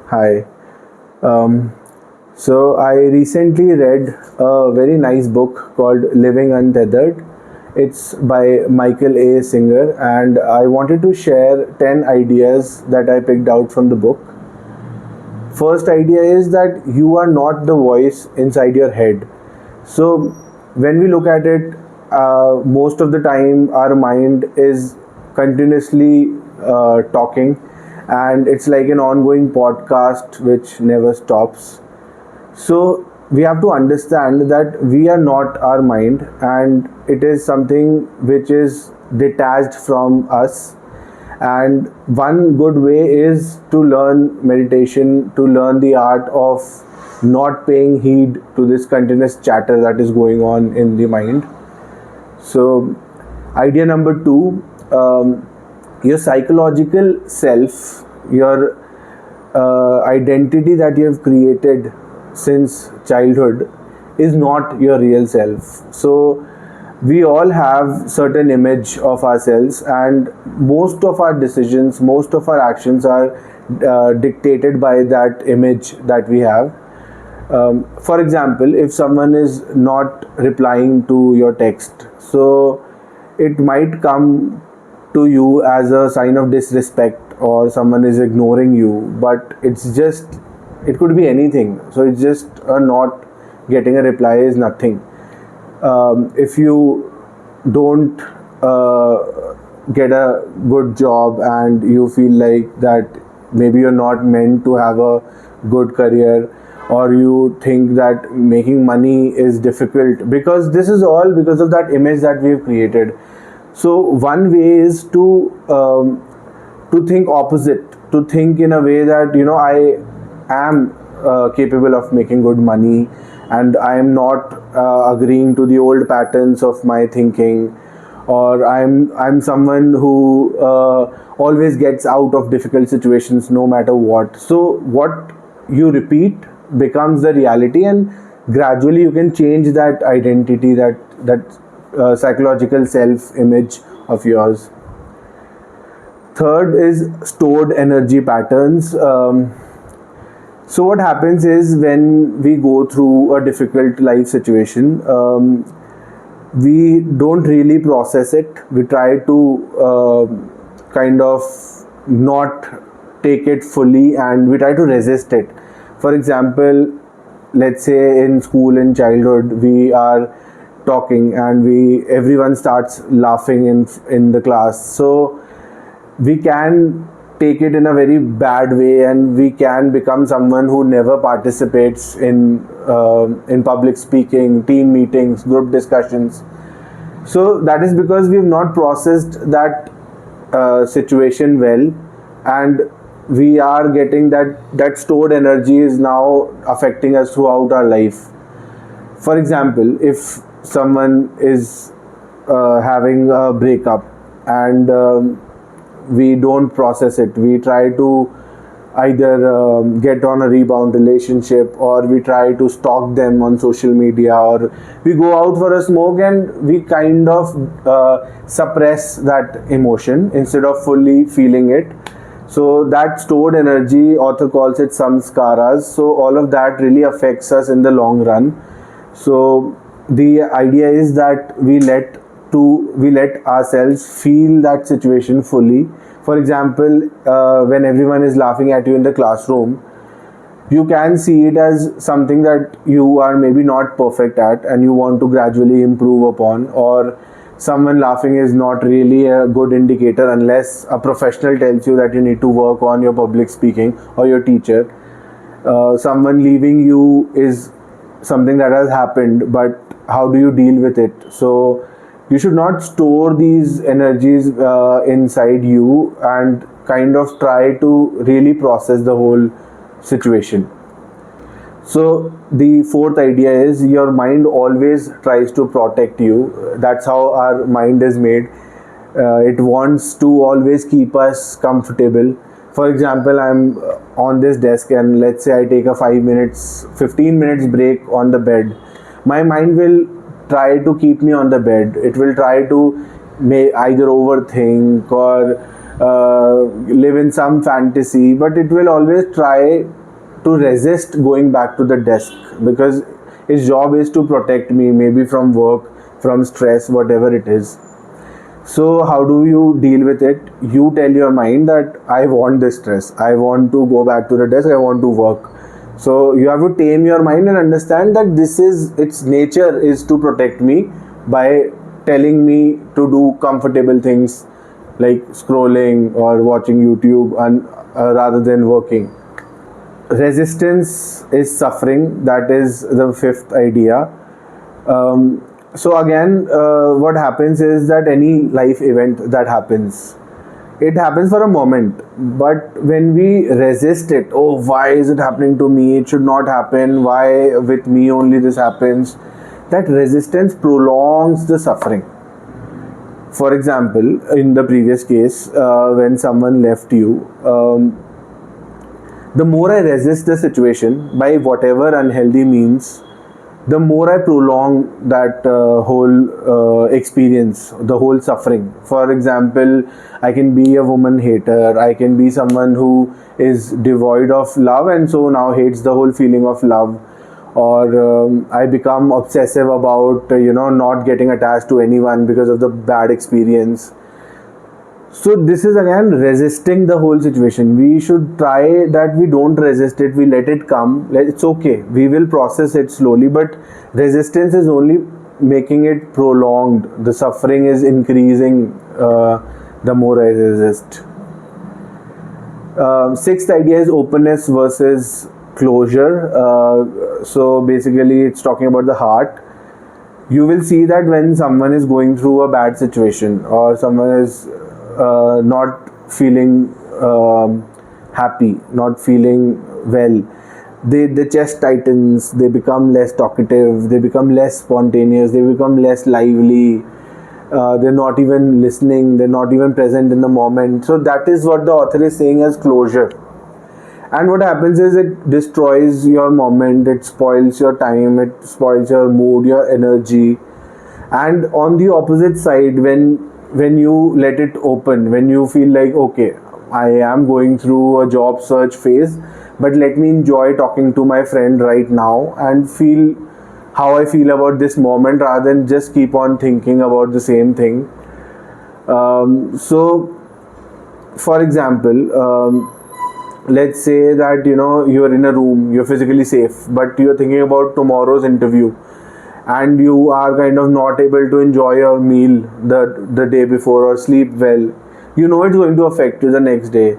Hi. Um, so I recently read a very nice book called Living Untethered. It's by Michael A. Singer, and I wanted to share 10 ideas that I picked out from the book. First idea is that you are not the voice inside your head. So when we look at it, most of the time our mind is continuously talking, and it's like an ongoing podcast which never stops. So we have to understand that we are not our mind, and it is something which is detached from us. And one good way is to learn meditation, to learn the art of not paying heed to this continuous chatter that is going on in the mind. So idea number two, your psychological self, your identity that you have created since childhood is not your real self. So we all have certain image of ourselves, and most of our decisions, most of our actions are dictated by that image that we have. For example, if someone is not replying to your text, so it might come to you as a sign of disrespect, or someone is ignoring you, but it could be anything. So it's just not getting a reply is nothing. If you don't get a good job and you feel like that maybe you're not meant to have a good career, or you think that making money is difficult, because this is all because of that image that we've created. So one way is to think opposite, to think in a way that I am capable of making good money, and I am not agreeing to the old patterns of my thinking, or I'm someone who always gets out of difficult situations no matter what. So what you repeat becomes the reality, and gradually you can change that identity, that psychological self image of yours. Third is stored energy patterns. So what happens is, when we go through a difficult life situation, we don't really process it. We try to kind of not take it fully, and we try to resist it. For example, let's say in school, in childhood, we are talking and we everyone starts laughing in the class. So we can take it in a very bad way, and we can become someone who never participates in public speaking, team meetings, group discussions. So that is because we have not processed that situation well, and we are getting that stored energy is now affecting us throughout our life. For example, if someone is having a breakup, and we don't process it, we try to either get on a rebound relationship, or we try to stalk them on social media, or we go out for a smoke, and we kind of suppress that emotion instead of fully feeling it. So that stored energy, author calls it samskaras, so all of that really affects us in the long run. So the idea is that we let ourselves feel that situation fully. For example, when everyone is laughing at you in the classroom, you can see it as something that you are maybe not perfect at, and you want to gradually improve upon. Or someone laughing is not really a good indicator unless a professional tells you that you need to work on your public speaking, or your teacher. Someone leaving you is something that has happened, but how do you deal with it? So you should not store these energies inside you, and kind of try to really process the whole situation. So the fourth idea is, your mind always tries to protect you. That's how our mind is made. It wants to always keep us comfortable. For example, I'm on this desk, and let's say I take a 15 minutes break on the bed. My mind will try to keep me on the bed. It will try to either overthink, or live in some fantasy, but it will always try to resist going back to the desk, because its job is to protect me, maybe from work, from stress, whatever it is. So how do you deal with it? You tell your mind that I want this stress, I want to go back to the desk, I want to work. So you have to tame your mind and understand that this is, its nature is to protect me by telling me to do comfortable things like scrolling or watching YouTube, and rather than working. Resistance is suffering. That is the fifth idea. So again, what happens is that any life event that happens, it happens for a moment, but when we resist it, oh, why is it happening to me, it should not happen, why with me only this happens, that resistance prolongs the suffering. For example, in the previous case, when someone left you, the more I resist the situation by whatever unhealthy means, the more I prolong that whole experience, the whole suffering. For example, I can be a woman hater, I can be someone who is devoid of love and so now hates the whole feeling of love, or I become obsessive about not getting attached to anyone because of the bad experience. So this is again resisting the whole situation. We should try that we don't resist it, we let it come. It's okay, we will process it slowly, but resistance is only making it prolonged. The suffering is increasing the more I resist. Sixth idea is openness versus closure. So basically it's talking about the heart. You will see that when someone is going through a bad situation, or someone is not feeling happy, not feeling well, the chest tightens, they become less talkative, they become less spontaneous, they become less lively, they're not even listening, they're not even present in the moment. So that is what the author is saying as closure. And what happens is it destroys your moment, it spoils your time, it spoils your mood, your energy. And on the opposite side, when you let it open, when you feel like, okay, I am going through a job search phase, but let me enjoy talking to my friend right now and feel how I feel about this moment, rather than just keep on thinking about the same thing. So for example, let's say that you're in a room, you're physically safe, but you're thinking about tomorrow's interview, and you are kind of not able to enjoy your meal the day before or sleep well. It's going to affect you the next day.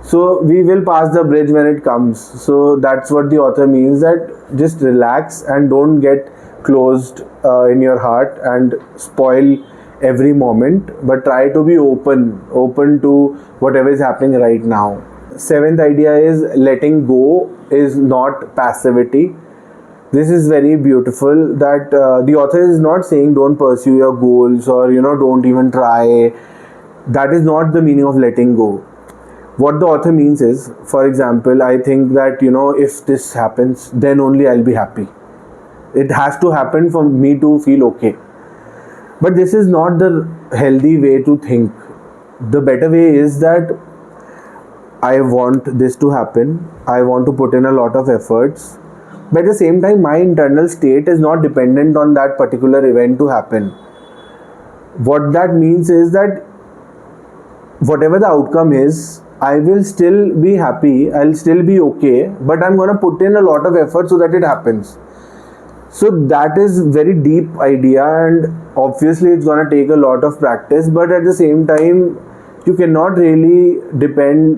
So we will pass the bridge when it comes. So that's what the author means, that just relax and don't get closed in your heart and spoil every moment, but try to be open to whatever is happening right now. Seventh idea is letting go is not passivity. This is very beautiful, that the author is not saying don't pursue your goals, or don't even try. That is not the meaning of letting go. What the author means is, for example, I think that if this happens, then only I'll be happy. It has to happen for me to feel okay. But this is not the healthy way to think. The better way is that I want this to happen, I want to put in a lot of efforts, but at the same time my internal state is not dependent on that particular event to happen. What that means is that whatever the outcome is, I will still be happy, I'll still be okay, but I'm going to put in a lot of effort so that it happens. So that is very deep idea, and obviously it's going to take a lot of practice, but at the same time you cannot really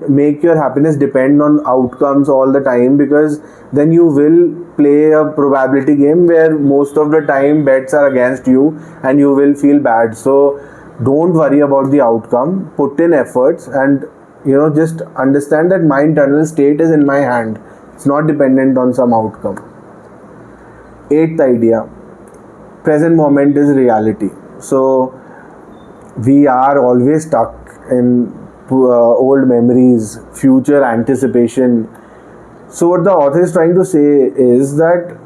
make your happiness depend on outcomes all the time, because then you will play a probability game where most of the time bets are against you and you will feel bad. So don't worry about the outcome, put in efforts, and just understand that my internal state is in my hand, it's not dependent on some outcome. Eighth idea, present moment is reality. So we are always stuck in old memories, future anticipation. So what the author is trying to say is that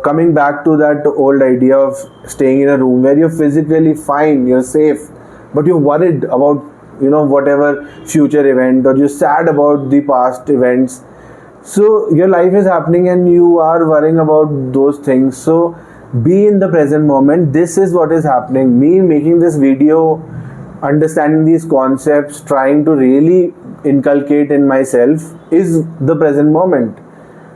coming back to that old idea of staying in a room where you're physically fine, you're safe, but you're worried about, whatever future event, or you're sad about the past events. So your life is happening and you are worrying about those things. So be in the present moment. This is what is happening. Me making this video, understanding these concepts, trying to really inculcate in myself, is the present moment,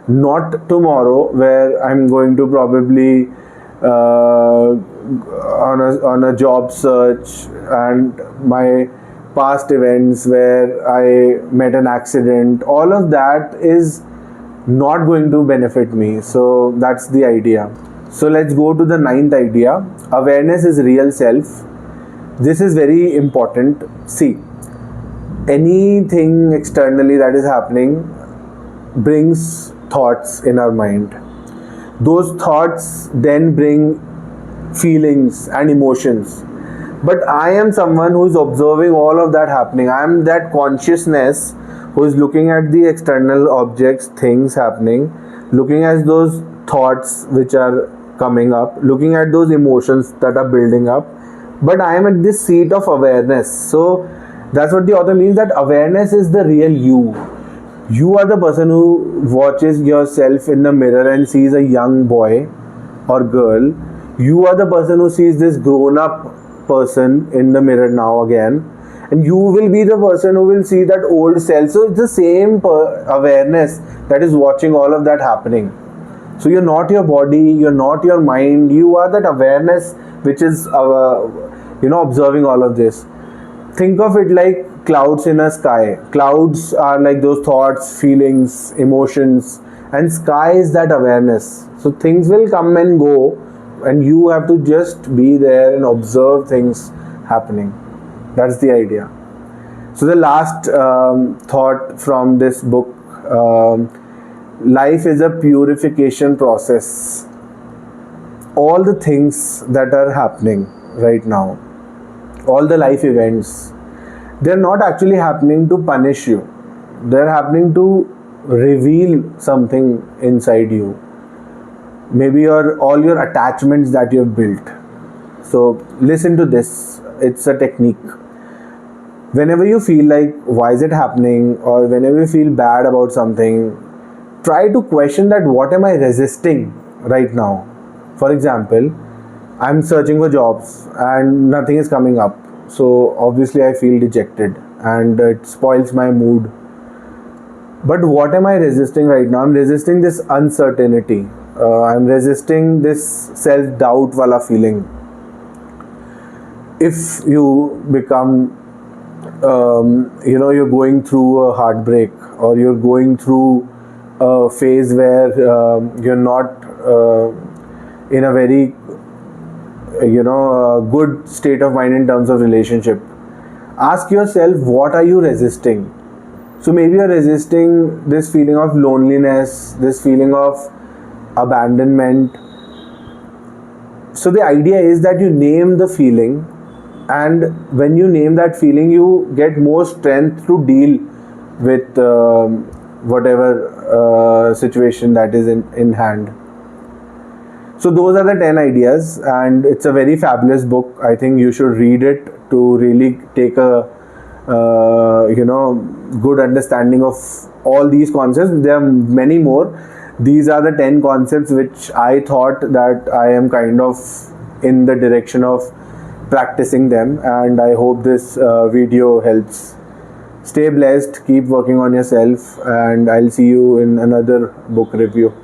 not tomorrow, where I'm going to probably on a job search, and my past events where I met an accident, all of that is not going to benefit me. So that's the idea. So let's go to the ninth idea. Awareness is real self. This is very important. See, anything externally that is happening brings thoughts in our mind. Those thoughts then bring feelings and emotions. But I am someone who is observing all of that happening. I am that consciousness who is looking at the external objects, things happening, looking at those thoughts which are coming up, looking at those emotions that are building up. But I am at this seat of awareness. So that's what the author means, that awareness is the real you. You are the person who watches yourself in the mirror and sees a young boy or girl. You are the person who sees this grown up person in the mirror now again, and you will be the person who will see that old self. So it's the same awareness that is watching all of that happening. So you're not your body, you're not your mind, you are that awareness which is observing all of this. Think of it like clouds in a sky. Clouds are like those thoughts, feelings, emotions, and sky is that awareness. So things will come and go, and you have to just be there and observe things happening. That's the idea. So the last thought from this book, life is a purification process. All the things that are happening right now, all the life events, they're not actually happening to punish you. They're happening to reveal something inside you. Maybe all your attachments that you've built. So listen to this. It's a technique. Whenever you feel like, why is it happening? Or whenever you feel bad about something, try to question that, what am I resisting right now? For example, I'm searching for jobs and nothing is coming up. So obviously I feel dejected and it spoils my mood. But what am I resisting right now? I'm resisting this uncertainty. I'm resisting this self-doubt wala feeling. If you become, you're going through a heartbreak, or you're going through a phase where you're not in a very good state of mind in terms of relationship, ask yourself, what are you resisting? So maybe you're resisting this feeling of loneliness, this feeling of abandonment. So the idea is that you name the feeling, and when you name that feeling, you get more strength to deal with whatever situation that is in hand. So those are the 10 ideas, and it's a very fabulous book. I think you should read it to really take a good understanding of all these concepts. There are many more. These are the 10 concepts which I thought that I am kind of in the direction of practicing them, and I hope this video helps. Stay blessed, keep working on yourself, and I'll see you in another book review.